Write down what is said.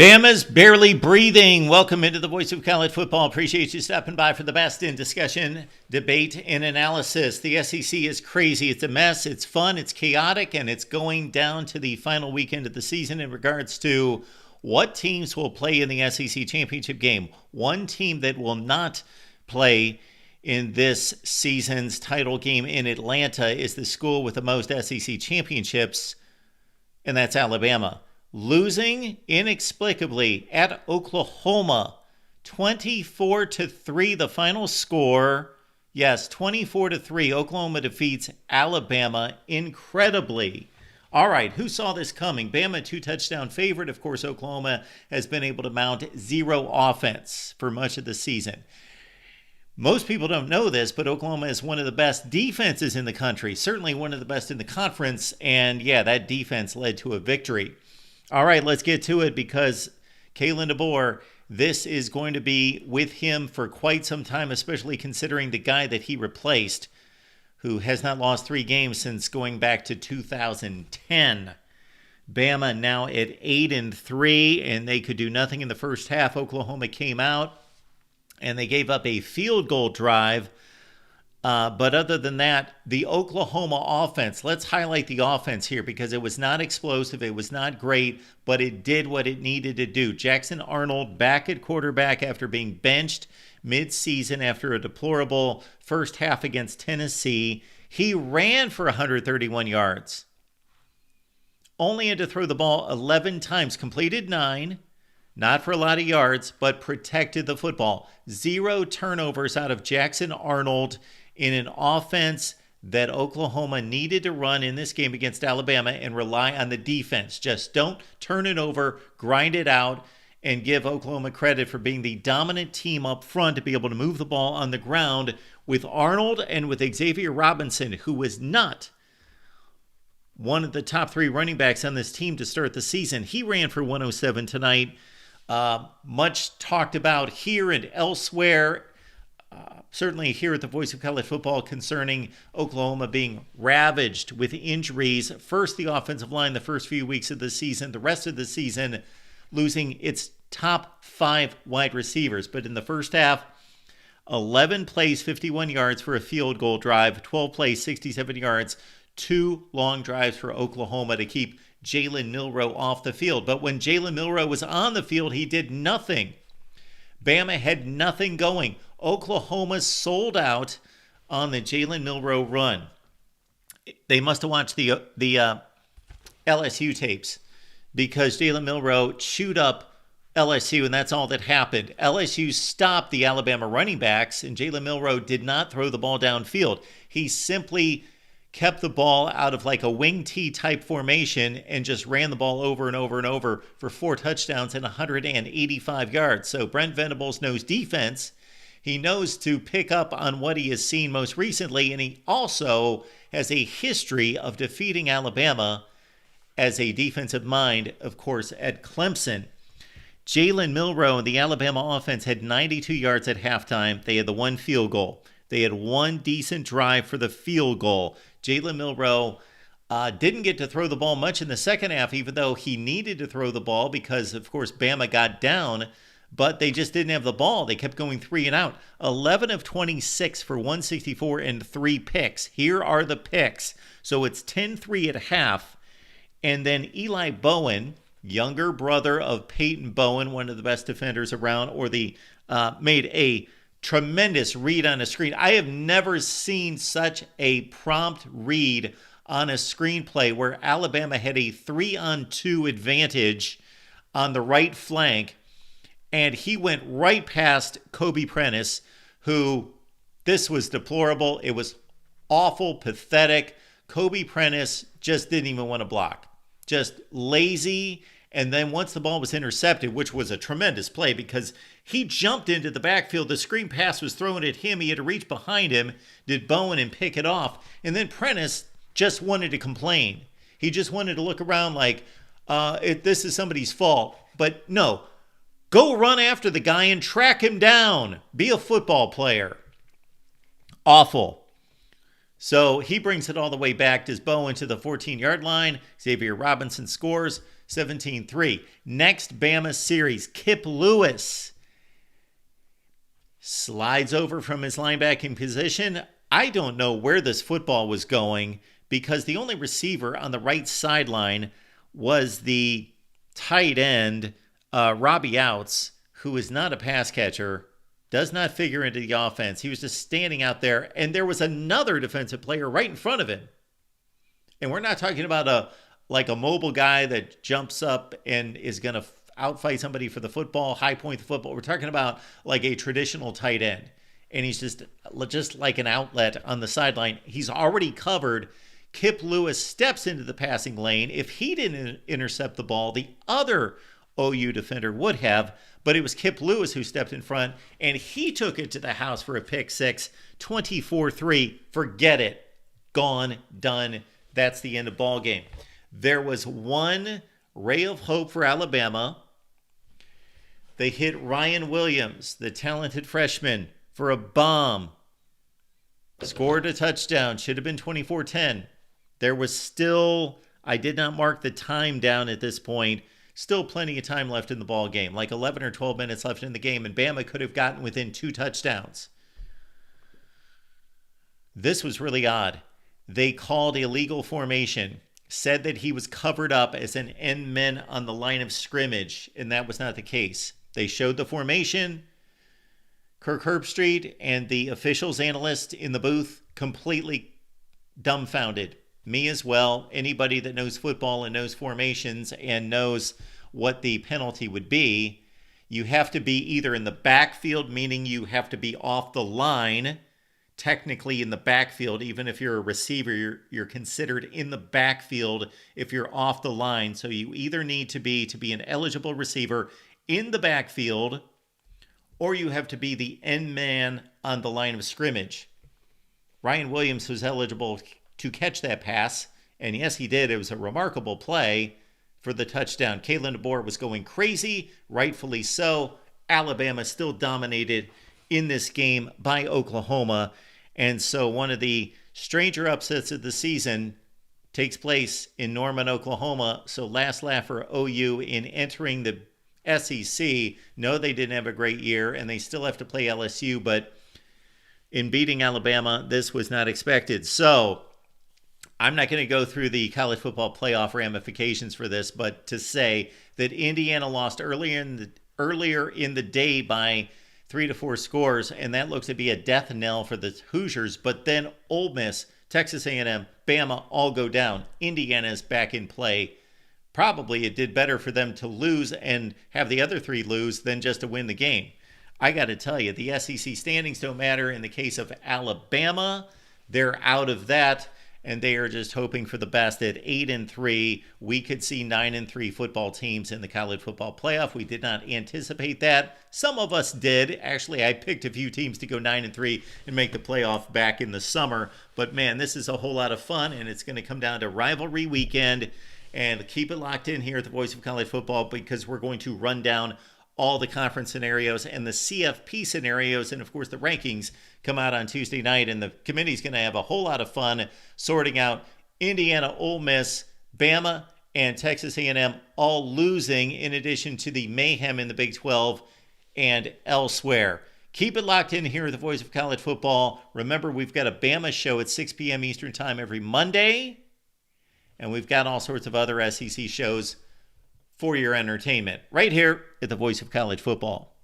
Bama's barely breathing. Welcome into the Voice of College Football. Appreciate you stopping by for the best in discussion, debate, and analysis. The SEC is crazy. It's a mess. It's fun. It's chaotic. And it's going down to the final weekend of the season in regards to what teams will play in the SEC championship game. One team that will not play in this season's title game in Atlanta is the school with the most SEC championships, and that's Alabama. Losing inexplicably at Oklahoma, 24-3, the final score. Yes, 24-3. Oklahoma defeats Alabama incredibly. All right, who saw this coming? Bama, 2-touchdown favorite. Of course, Oklahoma has been able to mount zero offense for much of the season. Most people don't know this, but Oklahoma is one of the best defenses in the country, certainly one of the best in the conference, and yeah, that defense led to a victory. All right, let's get to it because Kalen DeBoer, this is going to be with him for quite some time, especially considering the guy that he replaced, who has not lost 3 games since going back to 2010. Bama now at 8-3, and they could do nothing in the first half. Oklahoma came out, and they gave up a field goal drive. But other than that, the Oklahoma offense, let's highlight the offense here because it was not explosive. It was not great, but it did what it needed to do. Jackson Arnold back at quarterback after being benched mid-season after a deplorable first half against Tennessee. He ran for 131 yards. Only had to throw the ball 11 times, completed 9. Not for a lot of yards, but protected the football. 0 turnovers out of Jackson Arnold in an offense that Oklahoma needed to run in this game against Alabama and rely on the defense. Just don't turn it over, grind it out, and give Oklahoma credit for being the dominant team up front to be able to move the ball on the ground with Arnold and with Xavier Robinson, who was not one of the top 3 running backs on this team to start the season. He ran for 107 tonight. Much talked about here and elsewhere, certainly here at the Voice of College Football, concerning Oklahoma being ravaged with injuries. First, the offensive line the first few weeks of the season, the rest of the season losing its top 5 wide receivers. But in the first half, 11 plays, 51 yards for a field goal drive, 12 plays, 67 yards, 2 long drives for Oklahoma to keep Jalen Milroe off the field. But when Jalen Milroe was on the field, he did nothing. Bama had nothing going. Oklahoma sold out on the Jalen Milroe run. They must have watched the LSU tapes because Jalen Milroe chewed up LSU, and that's all that happened. LSU stopped the Alabama running backs, and Jalen Milroe did not throw the ball downfield. He simply kept the ball out of like a wing T type formation and just ran the ball over and over and over for 4 touchdowns and 185 yards. So Brent Venables knows defense. He knows to pick up on what he has seen most recently, and he also has a history of defeating Alabama as a defensive mind, of course, at Clemson. Jalen Milroe and the Alabama offense had 92 yards at halftime. They had the 1 field goal. They had 1 decent drive for the field goal. Jalen Milroe didn't get to throw the ball much in the second half, even though he needed to throw the ball because, of course, Bama got down, but they just didn't have the ball. They kept going 3 and out. 11 of 26 for 164 and 3 picks. Here are the picks. So it's 10-3 at half. And then Eli Bowen, younger brother of Peyton Bowen, one of the best defenders around, made a tremendous read on a screen. I have never seen such a prompt read on a screenplay where Alabama had a 3-on-2 advantage on the right flank, and he went right past Kobe Prentice, who, this was deplorable. It was awful, pathetic. Kobe Prentice just didn't even want to block. Just lazy. And then once the ball was intercepted, which was a tremendous play because he jumped into the backfield, the screen pass was thrown at him. He had to reach behind him, did Bowen, and pick it off. And then Prentice just wanted to complain. He just wanted to look around like, this is somebody's fault. But no, go run after the guy and track him down. Be a football player. Awful. So he brings it all the way back, does Bowen to the 14-yard line. Xavier Robinson scores 17-3. Next Bama series, Kip Lewis slides over from his linebacking position. I don't know where this football was going because the only receiver on the right sideline was the tight end, Robbie Outs, who is not a pass catcher, does not figure into the offense. He was just standing out there, and there was another defensive player right in front of him. And we're not talking about a mobile guy that jumps up and is going to outfight somebody for the football, high point the football. We're talking about like a traditional tight end. And he's just like an outlet on the sideline. He's already covered. Kip Lewis steps into the passing lane. If he didn't intercept the ball, the other OU defender would have, but it was Kip Lewis who stepped in front, and he took it to the house for a pick six, 24-3. Forget it. Gone, done. That's the end of ball game. There was one ray of hope for Alabama. They hit Ryan Williams, the talented freshman, for a bomb. Scored a touchdown. Should have been 24-10. There was still, I did not mark the time down at this point, still plenty of time left in the ball game, like 11 or 12 minutes left in the game, and Bama could have gotten within 2 touchdowns. This was really odd. They called illegal formation, said that he was covered up as an end man on the line of scrimmage, and that was not the case. They showed the formation. Kirk Herbstreit and the officials analyst in the booth completely dumbfounded. Me as well. Anybody that knows football and knows formations and knows what the penalty would be, you have to be either in the backfield, meaning you have to be off the line, technically in the backfield. Even if you're a receiver, you're considered in the backfield if you're off the line. So you either need to be an eligible receiver in the backfield, or you have to be the end man on the line of scrimmage. Ryan Williams was eligible to catch that pass, and yes, he did. It was a remarkable play for the touchdown. Kalen DeBoer was going crazy, rightfully so. Alabama still dominated in this game by Oklahoma, and so one of the stranger upsets of the season takes place in Norman, Oklahoma. So last laugh for OU in entering the SEC. No, they didn't have a great year, and they still have to play LSU, but in beating Alabama, this was not expected. So I'm not going to go through the college football playoff ramifications for this, but to say that Indiana lost earlier in the day by 3 to 4 scores, and that looks to be a death knell for the Hoosiers. But then Ole Miss, Texas A&M, Bama all go down. Indiana's back in play. Probably it did better for them to lose and have the other 3 lose than just to win the game. I got to tell you, the SEC standings don't matter in the case of Alabama. They're out of that, and they are just hoping for the best. At 8-3, we could see 9-3 football teams in the college football playoff. We did not anticipate that. Some of us did. Actually, I picked a few teams to go 9-3 and make the playoff back in the summer. But man, this is a whole lot of fun, and it's going to come down to rivalry weekend. And keep it locked in here at the Voice of College Football, because we're going to run down all the conference scenarios and the CFP scenarios, and of course the rankings come out on Tuesday night, and the committee's going to have a whole lot of fun sorting out Indiana, Ole Miss, Bama, and Texas A&M all losing, in addition to the mayhem in the Big 12 and elsewhere. Keep it locked in here at the Voice of College Football. Remember, we've got a Bama show at 6 p.m. Eastern Time every Monday, and we've got all sorts of other SEC shows for your entertainment right here at the Voice of College Football.